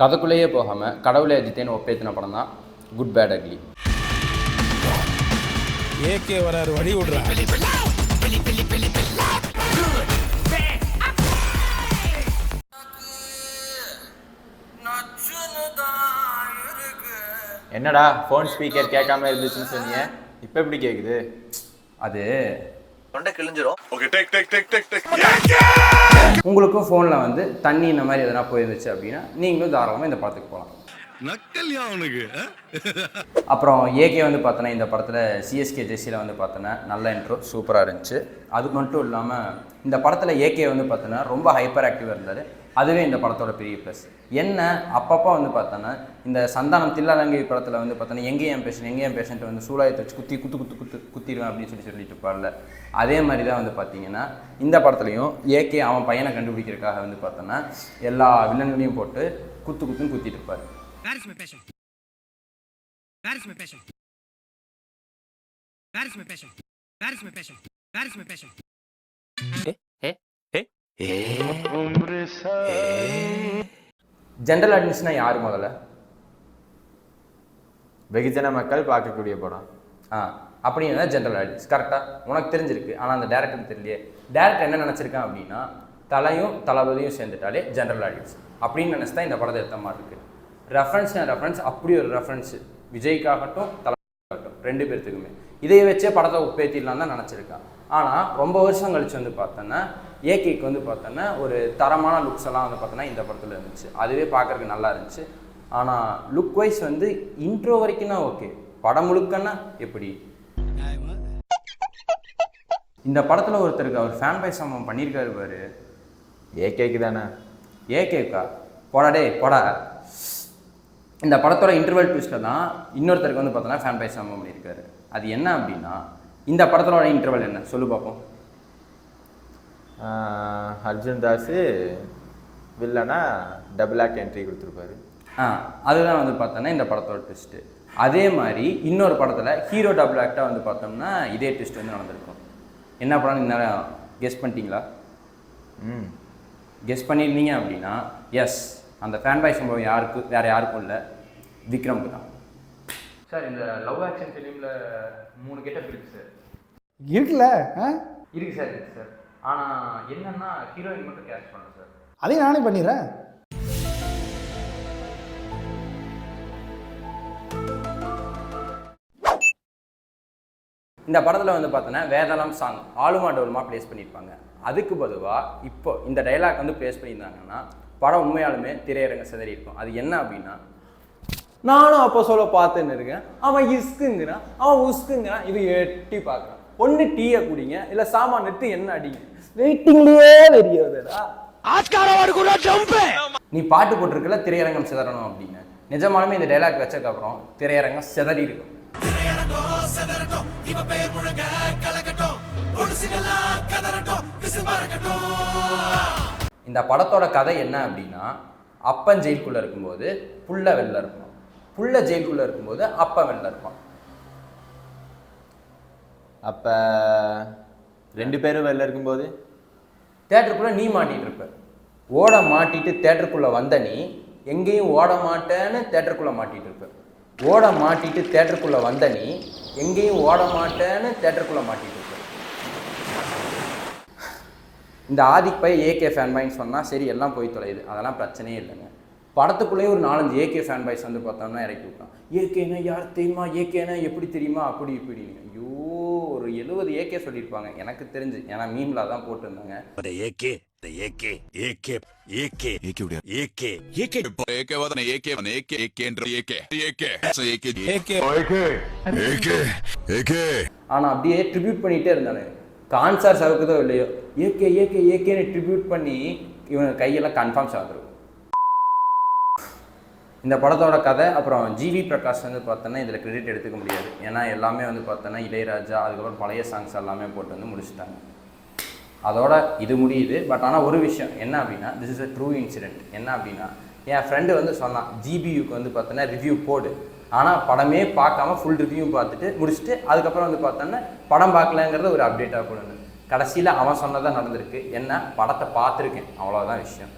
கதைக்குள்ளேயே போகாமல் கடவுளை அஜித்தேன்னு ஒப்பேத்தின படம் தான் குட் பேட் அக்லி. ஏகே வராரு வழி விடுறா. என்னடா ஃபோன் ஸ்பீக்கர் கேட்காம இருந்துச்சுன்னு சொன்னீங்க, இப்போ எப்படி கேட்குது? அது தொண்டை கிழிஞ்சிரும். உங்களுக்கும் ஃபோனில் வந்து தண்ணி இந்த மாதிரி எதனா போயிருந்துச்சு அப்படின்னா நீங்களும் தாராளமாக இந்த படத்துக்கு போகலாம். அப்புறம் ஏகே வந்து பார்த்தோன்னா இந்த படத்தில் சிஎஸ்கே ஜெர்சியில் வந்து பார்த்தோன்னா நல்ல இன்ட்ரோ சூப்பராக இருந்துச்சு. அது மட்டும் இல்லாமல் இந்த படத்தில் ஏகே வந்து பார்த்தோன்னா ரொம்ப ஹைப்பர் ஆக்டிவாக இருந்தார். அதுவே இந்த படத்தோட பெரிய ப்ளஸ். என்ன அப்பப்போ வந்து பார்த்தோன்னா இந்த சந்தானம் தில்லாலங்கை படத்தில் வந்து பார்த்தோன்னா எங்கேயும் பேஷண்ட் வந்து சூழாயத்தை வச்சு குத்திடுவேன் அப்படின்னு சொல்லிட்டு இருப்பார்ல, அதே மாதிரி தான் வந்து பார்த்தீங்கன்னா இந்த படத்துலையும் ஏகே அவன் பையனை கண்டுபிடிக்கிறதுக்காக வந்து பார்த்தோன்னா எல்லா வில்லன்களையும் போட்டு குத்துன்னு குத்திட்டு இருப்பார். ஜென்ரல் ஆடியன்ஸ்னா யாரு முதல்ல? வெகுஜன மக்கள் பார்க்கக்கூடிய படம். அப்படின்னா ஜென்ரல் ஆடியன்ஸ் கரெக்டாக உனக்கு தெரிஞ்சிருக்கு. ஆனால் அந்த டேரக்டருக்கு தெரியலையே. டேரக்டர் என்ன நினச்சிருக்கான் அப்படின்னா தலையும் தளபதியும் சேர்ந்துட்டாலே ஜென்ரல் ஆடியன்ஸ் அப்படின்னு நினச்சி தான் இந்த படத்தை எடுத்த மாதிரி இருக்குது. ரெஃபரன்ஸ் அப்படி ஒரு ரெஃபரன்ஸ் விஜய்க்காகட்டும் தளபதியாகட்டும் ரெண்டு பேர்த்துக்குமே இதை வச்சே படத்தை உப்பேத்திடலாம் தான் நினச்சிருக்கான். ஆனால் ரொம்ப வருஷம் கழிச்சு வந்து பார்த்தோன்னா ஏகேக்கு வந்து பார்த்தோன்னா ஒரு தரமான லுக்ஸ் எல்லாம் வந்து பார்த்தோன்னா இந்த படத்தில் இருந்துச்சு. அதுவே பார்க்குறதுக்கு நல்லா இருந்துச்சு. ஆனால் லுக் வைஸ் வந்து இன்ட்ரோ வரைக்கும் தான் ஓகே, படம் முழுக்கன்னா எப்படி? இந்த படத்தில் ஒருத்தருக்கு அவர் ஃபேன் பை சம்பவம் பண்ணியிருக்காரு பாரு. ஏகேக்கு தானே? ஏகேக்கா? போடா. இந்த படத்தோட இன்டர்வல் ட்விஸ்ட்டில் தான் இன்னொருத்தருக்கு வந்து பார்த்தோன்னா ஃபேன் பை சம்பவம் பண்ணியிருக்காரு. அது என்ன அப்படின்னா இந்த படத்தோட இன்டர்வல் என்ன சொல்லு பார்ப்போம். அர்ஜுன் தாஸ் வில்லனா டபுளாக் என்ட்ரி கொடுத்துருப்பாரு. அதுதான் வந்து பார்த்தோன்னா இந்த படத்தோட ட்விஸ்ட்டு. அதே மாதிரி இன்னொரு படத்தில் ஹீரோ டபுள் ஆக்டாக வந்து பார்த்தோம்னா இதே ட்விஸ்ட் வந்து நடந்திருக்கும். என்ன படம்னு இன்னும் கெஸ் பண்ணிட்டீங்களா? கெஸ் பண்ணியிருந்தீங்க அப்படின்னா எஸ், அந்த ஃபேன் பாய் சம்பவம் வேறு யாருக்கும் இல்லை, விக்ரமுக்கு தான். சார் இந்த லவ் ஆக்ஷன் ஃபிலிமில் 3 கெட்டப் இருக்குது சார். இருக்குல்ல? இருக்குது சார். ஆனால் என்னன்னா ஹீரோயின் மட்டும் கேட்ச் பண்ணல சார். அதையும் நானே பண்ணிடுறேன். இந்த படத்தில் வந்து பார்த்தோன்னா வேதாளம் சாங் ஆளுமா டோலுமா ப்ளேஸ் பண்ணியிருப்பாங்க. அதுக்கு பொதுவாக இப்போ இந்த டைலாக் வந்து ப்ளேஸ் பண்ணியிருந்தாங்கன்னா படம் உண்மையாலுமே திரையரங்க சிதறி இருக்கும். அது என்ன அப்படின்னா, நானும் அப்போ சொல்ல பார்த்துன்னு இருக்கேன், அவன் இஸ்குங்கிறான், அவன் உஸ்குங்கிறான், இது எட்டி பார்க்குறான். ஒன்று டீயை குடிங்க, இல்லை சாமான் எடுத்து என்ன அடிங்க, வெயிட்டிங்லேயே தெரியாதுடா. நீ பாட்டு போட்டிருக்கல திரையரங்கம் சிதறணும் அப்படின்னு. நிஜமாலுமே இந்த டைலாக் வச்சதுக்கப்புறம் திரையரங்கம் சிதறி இருக்கும். இந்த படத்தோட கதை என்ன அப்படின்னா, அப்பன் ஜெயிலுக்குள்ளே இருக்கும்போது புள்ள வெளில இருப்பான், புள்ள ஜெயிலுக்குள்ளே இருக்கும்போது அப்பன் வெளில இருப்பான். அப்போ 2 பேரும் வெளில இருக்கும்போது தேட்டருக்குள்ளே நீ மாட்டிகிட்டு இருப்ப. ஓட மாட்டிட்டு தேட்டருக்குள்ளே வந்த நீ எங்கேயும் ஓட மாட்டேன்னு தேட்டருக்குள்ளே மாட்டிகிட்டு இருப்ப. ஓட மாட்டிட்டு தேட்டருக்குள்ளே வந்த நீ எங்கேயும் ஓட மாட்டேன்னு தேட்டருக்குள்ளே மாட்டிகிட்டு இருப்ப. இந்த ஆதிக் பை ஏகே ஃபேன் பாய்ன்னு சொன்னால் சரி எல்லாம் போய் தொலையுது, அதெல்லாம் பிரச்சனையே இல்லைங்க. படத்துக்குள்ளேயே ஒரு 4-5 ஏகே ஃபேன் பாய்ஸ் வந்து பார்த்தோம்னா இறக்கி விட்டான். ஏகேனா யார் தெரியுமா, ஏகேனா எப்படி தெரியுமா, அப்படி இப்படின்னு. ஐயோ, ஒரு 70 ஏகே சொல்லியிருப்பாங்க எனக்கு தெரிஞ்சு. ஏன்னா மீம்ல தான் போட்டுருந்தாங்க. ஆனால் அப்படியே ட்ரிபியூட் பண்ணிகிட்டே இருந்தானு. கான்சர் சவுக்குதோ இல்லையோ ஏகேன்னு ட்ரிபியூட் பண்ணி இவங்க கையெல்லாம் கன்ஃபார்ம் சாப்பிடும். இந்த படத்தோட கதை அப்புறம் ஜிவி பிரகாஷ் வந்து பார்த்தோன்னா இதில் கிரெடிட் எடுத்துக்க முடியாது. ஏன்னா எல்லாமே வந்து பார்த்தோன்னா இளையராஜா அதுக்கப்புறம் பழைய சாங்ஸ் எல்லாமே போட்டு வந்து முடிச்சுட்டாங்க. அதோட இது முடியுது. பட் ஆனால் ஒரு விஷயம் என்ன அப்படின்னா, this is a true incident. என்ன அப்படின்னா, என் ஃப்ரெண்டு வந்து சொன்னான் ஜிபியூக்கு வந்து பார்த்தோன்னா ரிவ்யூ போடு, ஆனால் படமே பார்க்காம ஃபுல் ரிவ்யூ பார்த்துட்டு முடிச்சுட்டு அதுக்கப்புறம் வந்து பார்த்தோன்னா படம் பார்க்கலங்கிறத ஒரு அப்டேட்டாக போடணும். கடைசியில் அவன் சொன்னதான் நடந்திருக்கு. என்ன, படத்தை பார்த்துருக்கேன், அவ்வளோதான் விஷயம்.